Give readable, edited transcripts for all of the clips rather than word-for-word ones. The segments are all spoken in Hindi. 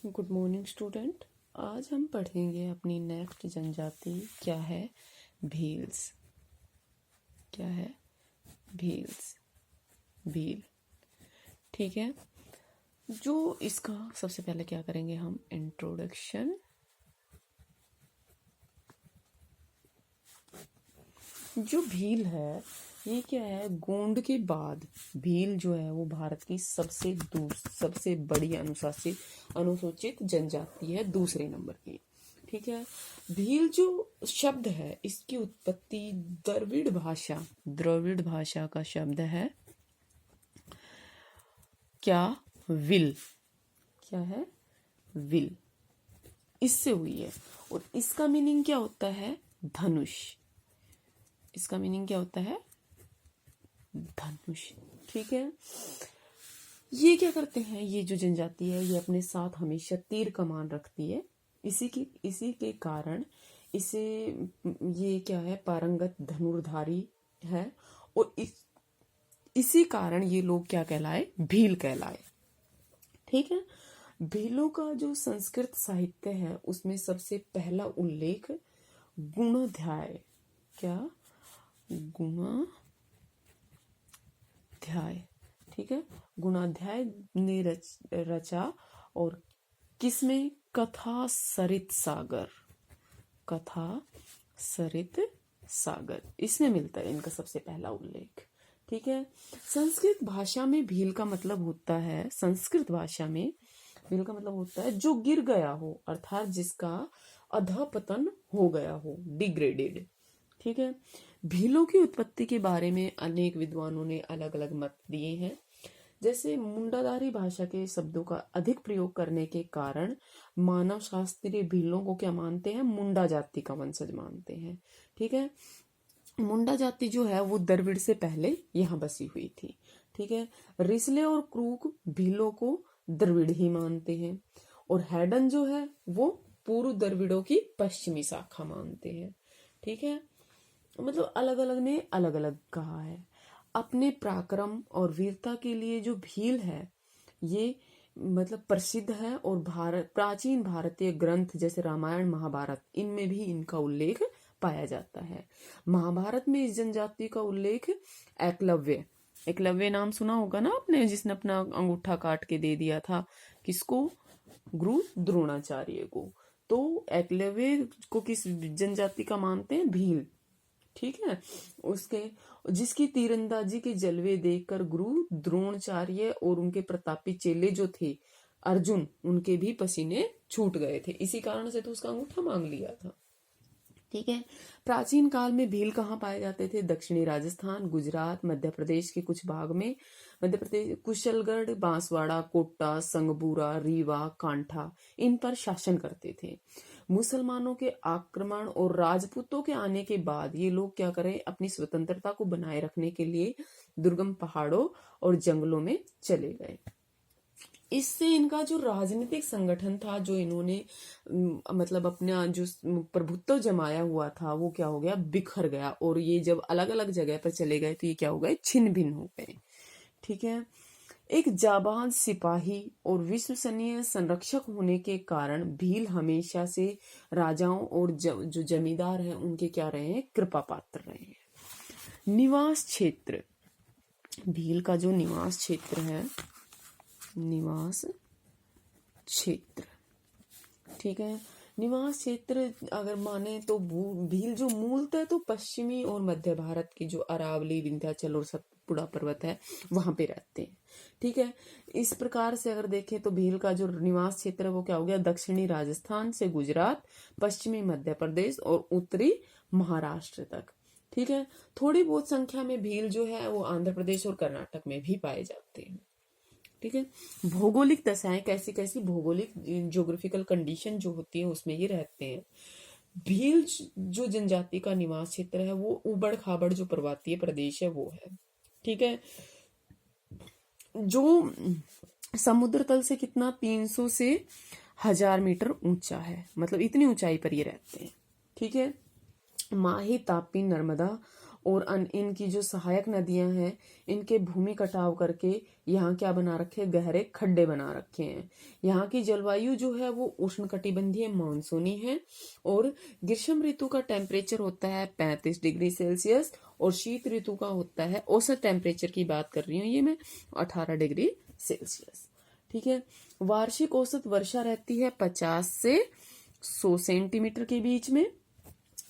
Good morning student. आज हम पढ़ेंगे अपनी नेक्स्ट जनजाति क्या है, भील्स। क्या है? भील्स, भील। ठीक है, जो इसका सबसे पहले क्या करेंगे हम, इंट्रोडक्शन। जो भील है ये क्या है, गोंड के बाद भील जो है वो भारत की सबसे बड़ी अनुसूचित जनजाति है, दूसरे नंबर की। ठीक है, भील जो शब्द है इसकी उत्पत्ति द्रविड़ भाषा का शब्द है क्या, विल। क्या है? विल, इससे हुई है। और इसका मीनिंग क्या होता है? धनुष। इसका मीनिंग क्या होता है? धनुष। ठीक है, ये क्या करते हैं, ये जो जनजाति है ये अपने साथ हमेशा तीर कमान रखती है। इसी के कारण इसे, ये क्या है, पारंगत धनुर्धारी है। और इसी कारण ये लोग क्या कहलाए, भील कहलाए। ठीक है, भीलों का जो संस्कृत साहित्य है उसमें सबसे पहला उल्लेख गुणाध्याय, क्या, गुणाध्याय। ठीक है, गुणाध्याय ने रचा। और किसमें? कथा सरित सागर, इसमें मिलता है इनका सबसे पहला उल्लेख। ठीक है, संस्कृत भाषा में भील का मतलब होता है, जो गिर गया हो, अर्थात जिसका अधःपतन हो गया हो, डिग्रेडेड। ठीक है, भीलों की उत्पत्ति के बारे में अनेक विद्वानों ने अलग अलग मत दिए हैं। जैसे मुंडाधारी भाषा के शब्दों का अधिक प्रयोग करने के कारण मानव शास्त्रीय भीलों को क्या मानते हैं, मुंडा जाति का वंशज मानते हैं। ठीक है, मुंडा जाति जो है वो द्रविड़ से पहले यहाँ बसी हुई थी। ठीक है, रिसले और क्रूक भीलों को द्रविड़ ही मानते हैं। और हैडन जो है वो पूर्व द्रविड़ों की पश्चिमी शाखा मानते हैं। ठीक है, मतलब अलग अलग ने अलग अलग कहा है। अपने पराक्रम और वीरता के लिए जो भील है ये मतलब प्रसिद्ध है। और प्राचीन भारतीय ग्रंथ जैसे रामायण महाभारत, इनमें भी इनका उल्लेख पाया जाता है। महाभारत में इस जनजाति का उल्लेख एकलव्य नाम सुना होगा ना आपने, जिसने अपना अंगूठा काट के दे दिया था किसको, गुरु द्रोणाचार्य को। तो एकलव्य को किस जनजाति का मानते हैं, भील। ठीक है, जिसकी तीरंदाजी के जलवे देखकर गुरु द्रोणाचार्य और उनके प्रतापी चेले जो थे अर्जुन, उनके भी पसीने छूट गए थे। इसी कारण से तो उसका अंगूठा मांग लिया था। ठीक है, प्राचीन काल में भील कहाँ पाए जाते थे? दक्षिणी राजस्थान, गुजरात, मध्य प्रदेश के कुछ भाग में, मध्य प्रदेश कुशलगढ़, बांसवाड़ा, कोटा, संगबूरा, रीवा, कांठा, इन पर शासन करते थे। मुसलमानों के आक्रमण और राजपूतों के आने के बाद ये लोग क्या करें, अपनी स्वतंत्रता को बनाए रखने के लिए दुर्गम पहाड़ों और जंगलों में चले गए। इससे इनका जो राजनीतिक संगठन था, जो इन्होंने मतलब अपना जो प्रभुत्व जमाया हुआ था, वो क्या हो गया, बिखर गया। और ये जब अलग अलग जगह पर चले गए तो ये क्या हो गए, छिन्न भिन्न हो गए। ठीक है, एक जाबाज सिपाही और विश्वसनीय संरक्षक होने के कारण भील हमेशा से राजाओं और जो जमींदार हैं उनके क्या रहे हैं, कृपा पात्र रहे हैं। निवास क्षेत्र, भील का जो निवास क्षेत्र है, ठीक है, निवास क्षेत्र अगर माने तो भील जो मूलतः तो पश्चिमी और मध्य भारत की जो अरावली, विंध्याचल और सतपुड़ा पर्वत है वहां पे रहते हैं। ठीक है, इस प्रकार से अगर देखें तो भील का जो निवास क्षेत्र है वो क्या हो गया, दक्षिणी राजस्थान से गुजरात, पश्चिमी मध्य प्रदेश और उत्तरी महाराष्ट्र तक। ठीक है, थोड़ी बहुत संख्या में भील जो है वो आंध्र प्रदेश और कर्नाटक में भी पाए जाते हैं। ठीक है, भौगोलिक दशाएं, कैसी भौगोलिक ज्योग्राफिकल कंडीशन जो होती है उसमें ये रहते हैं। भील जो जनजाति का निवास क्षेत्र है वो उबड़ खाबड़ जो पर्वतीय प्रदेश है वो है। ठीक है, जो समुद्र तल से कितना 300 से 1000 मीटर ऊंचा है, मतलब इतनी ऊंचाई पर ये रहते हैं। ठीक है, माही, तापी, नर्मदा और इनकी जो सहायक नदियां हैं, इनके भूमि कटाव करके यहाँ क्या बना रखे हैं, गहरे खड्डे बना रखे हैं। यहाँ की जलवायु जो है वो उष्णकटिबंधीय मानसूनी है, और ग्रीष्म ऋतु का टेम्परेचर होता है 35 डिग्री सेल्सियस, और शीत ऋतु का होता है, औसत टेम्परेचर की बात कर रही हूँ ये मैं, 18 डिग्री सेल्सियस। ठीक है। वार्षिक औसत वर्षा रहती है 50 से 100 सेंटीमीटर के बीच में।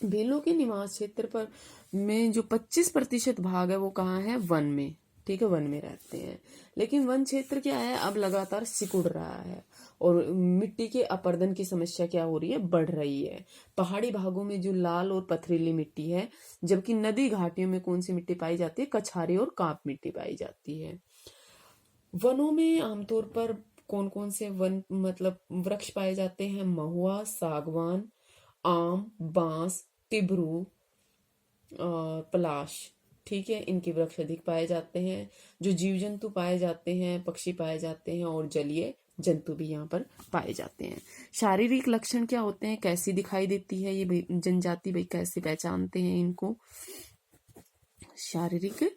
भीलों के निवास क्षेत्र पर में जो 25% भाग है वो कहाँ है, वन में। ठीक है, वन में रहते हैं। लेकिन वन क्षेत्र क्या है, अब लगातार सिकुड़ रहा है, और मिट्टी के अपरदन की समस्या क्या हो रही है, बढ़ रही है। पहाड़ी भागों में जो लाल और पथरीली मिट्टी है, जबकि नदी घाटियों में कौन सी मिट्टी पाई जाती है, कछारी और कांप मिट्टी पाई जाती है। वनों में आमतौर पर कौन कौन से वन मतलब वृक्ष पाए जाते हैं, महुआ, सागवान, आम, बांस, तिबरू, पलाश। ठीक है, इनके वृक्ष अधिक पाए जाते हैं। जो जीव जंतु पाए जाते हैं, पक्षी पाए जाते हैं, और जलीय जंतु भी यहाँ पर पाए जाते हैं। शारीरिक लक्षण क्या होते हैं, कैसी दिखाई देती है ये जनजाति, भाई कैसे पहचानते हैं इनको। शारीरिक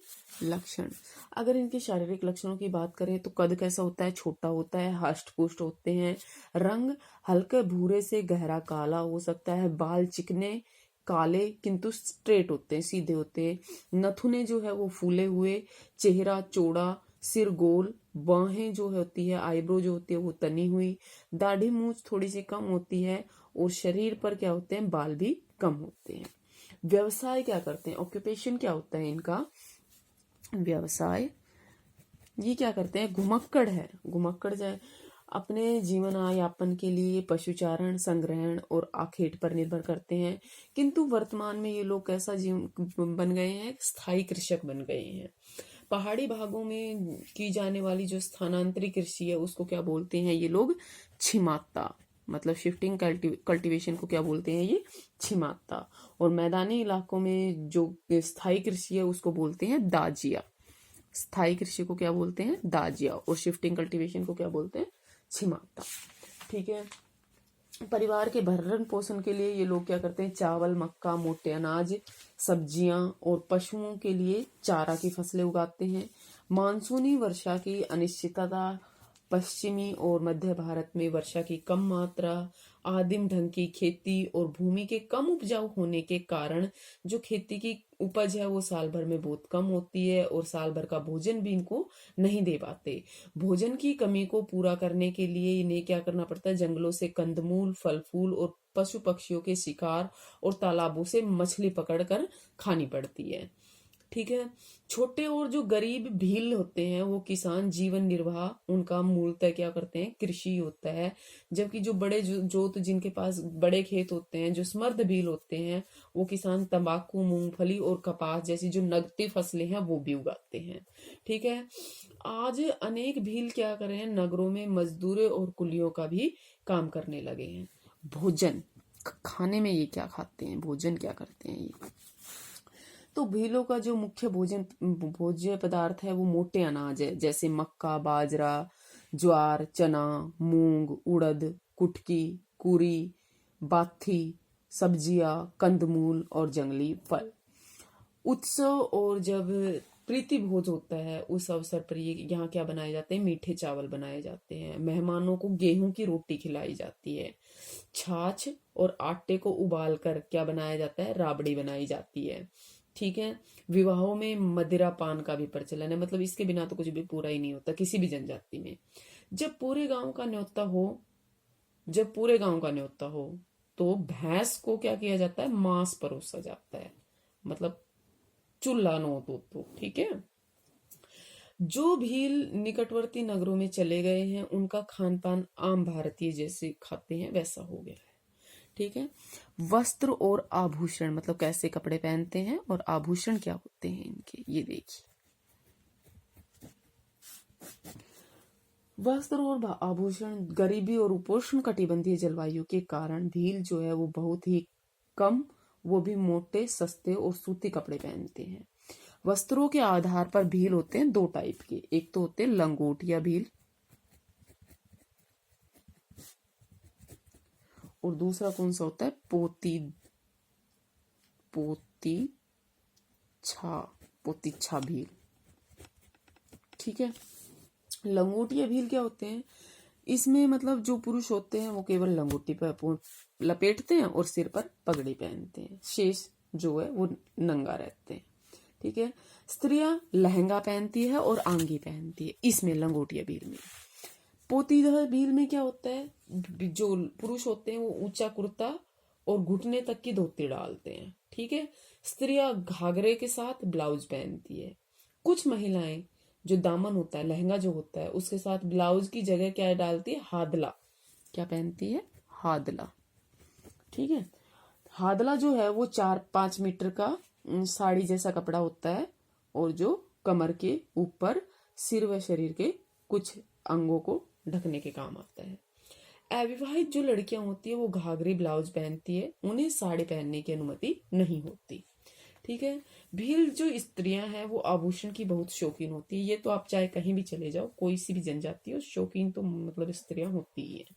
लक्षण, अगर इनके शारीरिक लक्षणों की बात करें तो कद कैसा होता है, छोटा होता है, हष्ट पुष्ट होते हैं। रंग हल्के भूरे से गहरा काला हो सकता है। बाल चिकने काले किंतु स्ट्रेट होते हैं, सीधे होते हैं। नथुने जो है वो फूले हुए। चेहरा चौड़ा, सिर गोल। बाहें जो होती है, आईब्रो जो होती है वो तनी हुई। दाढ़ी मूछ थोड़ी सी कम होती है, और शरीर पर क्या होते हैं, बाल भी कम होते हैं। व्यवसाय क्या करते हैं, ऑक्यूपेशन क्या होता है इनका, व्यवसाय ये क्या करते हैं, घुमक्कड़ है। घुमक्कड़ जाए अपने जीवन यापन के लिए पशुचारण, संग्रहण और आखेट पर निर्भर करते हैं। किंतु वर्तमान में ये लोग कैसा जीवन बन गए हैं, स्थायी कृषक बन गए हैं। पहाड़ी भागों में की जाने वाली जो स्थानांतरी कृषि है उसको क्या बोलते हैं ये लोग, छिमाता। मतलब शिफ्टिंग कल्टीवेशन को क्या बोलते हैं ये, छिमाता। और मैदानी इलाकों में जो स्थायी कृषि है उसको बोलते हैं दाजिया। स्थायी कृषि को क्या बोलते हैं, दाजिया, और शिफ्टिंग कल्टीवेशन को क्या बोलते हैं, छिमाता। ठीक है। परिवार के भरण पोषण के लिए ये लोग क्या करते हैं, चावल, मक्का, मोटे अनाज, सब्जियां और पशुओं के लिए चारा की फसलें उगाते हैं। मानसूनी वर्षा की अनिश्चितता, पश्चिमी और मध्य भारत में वर्षा की कम मात्रा, आदिम ढंग की खेती और भूमि के कम उपजाऊ होने के कारण जो खेती की उपज है वो साल भर में बहुत कम होती है, और साल भर का भोजन भी इनको नहीं दे पाते। भोजन की कमी को पूरा करने के लिए इन्हें क्या करना पड़ता है, जंगलों से कंदमूल, फल फूल और पशु पक्षियों के शिकार, और तालाबों से मछली पकड़कर खानी पड़ती है। ठीक है। छोटे और जो गरीब भील होते हैं वो किसान जीवन निर्वाह उनका मूलतः क्या करते हैं, कृषि होता है। जबकि जो बड़े जोत जिनके पास बड़े खेत होते हैं, जो समर्थ भील होते हैं, वो किसान तंबाकू, मूंगफली और कपास जैसी जो नकदी फसलें हैं वो भी उगाते हैं। ठीक है। आज अनेक भील क्या कर रहे हैं, नगरों में मजदूरों और कुलियों का भी काम करने लगे हैं। भोजन, खाने में ये क्या खाते हैं, भोजन क्या करते हैं ये, तो भीलों का जो मुख्य भोज्य पदार्थ है वो मोटे अनाज है, जैसे मक्का, बाजरा, ज्वार, चना, मूंग, उड़द, कुटकी, कुरी, बाथी, सब्जियां, कंदमूल और जंगली फल। उत्सव और जब प्रीति भोज होता है उस अवसर पर ये यहाँ क्या बनाए जाते हैं, मीठे चावल बनाए जाते हैं। मेहमानों को गेहूं की रोटी खिलाई जाती है। छाछ और आटे को उबाल कर क्या बनाया जाता है, राबड़ी बनाई जाती है। ठीक है। विवाहों में मदिरा पान का भी प्रचलन है, मतलब इसके बिना तो कुछ भी पूरा ही नहीं होता किसी भी जनजाति में। जब पूरे गांव का न्योता हो जब पूरे गांव का न्योता हो तो भैंस को क्या किया जाता है, मांस परोसा जाता है, मतलब चूल्हा नो तो। ठीक है। जो भील निकटवर्ती नगरों में चले गए हैं उनका खान पान आम भारतीय जैसे खाते हैं वैसा हो गया है। ठीक है। वस्त्र और आभूषण, मतलब कैसे कपड़े पहनते हैं और आभूषण क्या होते हैं इनके, ये देखिए। वस्त्र और आभूषण, गरीबी और उपोष्ण कटिबंधीय जलवायु के कारण भील जो है वो बहुत ही कम, वो भी मोटे, सस्ते और सूती कपड़े पहनते हैं। वस्त्रों के आधार पर भील होते हैं दो टाइप के, एक तो होते हैं लंगोटिया भील, और दूसरा कौन सा होता है, पोती पोतिच्छा भील। ठीक है। लंगोटिया भील क्या होते हैं? इसमें मतलब जो पुरुष होते हैं वो केवल लंगोटी पर लपेटते हैं और सिर पर पगड़ी पहनते हैं, शेष जो है वो नंगा रहते हैं। ठीक है। स्त्रियां लहंगा पहनती है और आंगी पहनती है इसमें लंगोटिया भील में। पोतीदार भील में क्या होता है? जो पुरुष होते हैं वो ऊंचा कुर्ता और घुटने तक की धोती डालते हैं। ठीक है। स्त्रियां घाघरे के साथ ब्लाउज पहनती है। कुछ महिलाएं जो दामन होता है, लहंगा जो होता है, उसके साथ ब्लाउज की जगह क्या डालती है? हादला। क्या पहनती है? हादला। ठीक है। हादला जो है वो 4-5 मीटर का साड़ी जैसा कपड़ा होता है और जो कमर के ऊपर सिर व शरीर के कुछ अंगों को ढकने के काम आता है। अविवाहित जो लड़कियां होती है वो घाघरी ब्लाउज पहनती है, उन्हें साड़ी पहनने की अनुमति नहीं होती। ठीक है। भील जो स्त्रियां हैं वो आभूषण की बहुत शौकीन होती है। ये तो आप चाहे कहीं भी चले जाओ, कोई सी भी जनजाति हो, शौकीन तो मतलब स्त्रियां होती ही है।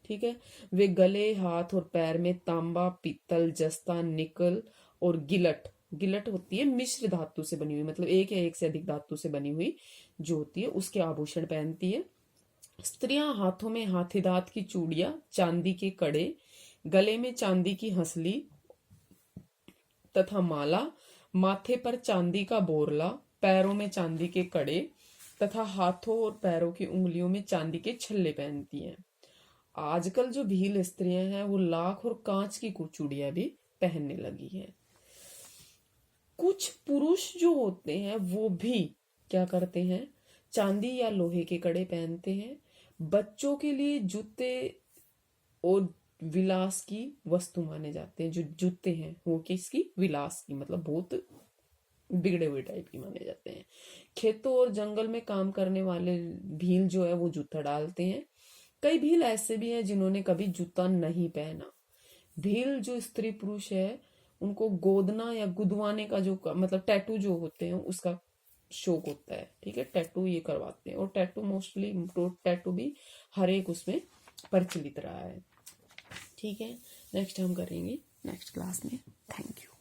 ठीक है। वे गले, हाथ और पैर में तांबा, पीतल, जस्ता, निकल और गिलट होती है मिश्र धातु से बनी हुई, मतलब एक या एक से अधिक धातु से बनी हुई जो होती है उसके आभूषण पहनती है। स्त्रियां हाथों में हाथी दांत की चूड़ियां, चांदी के कड़े, गले में चांदी की हंसली तथा माला, माथे पर चांदी का बोरला, पैरों में चांदी के कड़े तथा हाथों और पैरों की उंगलियों में चांदी के छल्ले पहनती हैं। आजकल जो भील स्त्रियां हैं वो लाख और कांच की चूड़ियां भी पहनने लगी हैं। कुछ पुरुष जो होते हैं वो भी क्या करते हैं? चांदी या लोहे के कड़े पहनते हैं। बच्चों के लिए जूते और विलास की वस्तु माने जाते हैं। जो जूते हैं वो किसकी? विलास की, मतलब बहुत बिगड़े हुए टाइप की माने जाते हैं। खेतों और जंगल में काम करने वाले भील जो है वो जूता डालते हैं। कई भील ऐसे भी हैं जिन्होंने कभी जूता नहीं पहना। भील जो स्त्री पुरुष है उनको गोदना या गुदवाने का जो मतलब टैटू जो होते हैं उसका शौक होता है। ठीक है। टैटू ये करवाते हैं और टैटू मोस्टली टैटू भी हर एक उसमें प्रचलित रहा है। ठीक है। नेक्स्ट हम करेंगे नेक्स्ट क्लास में। Thank you.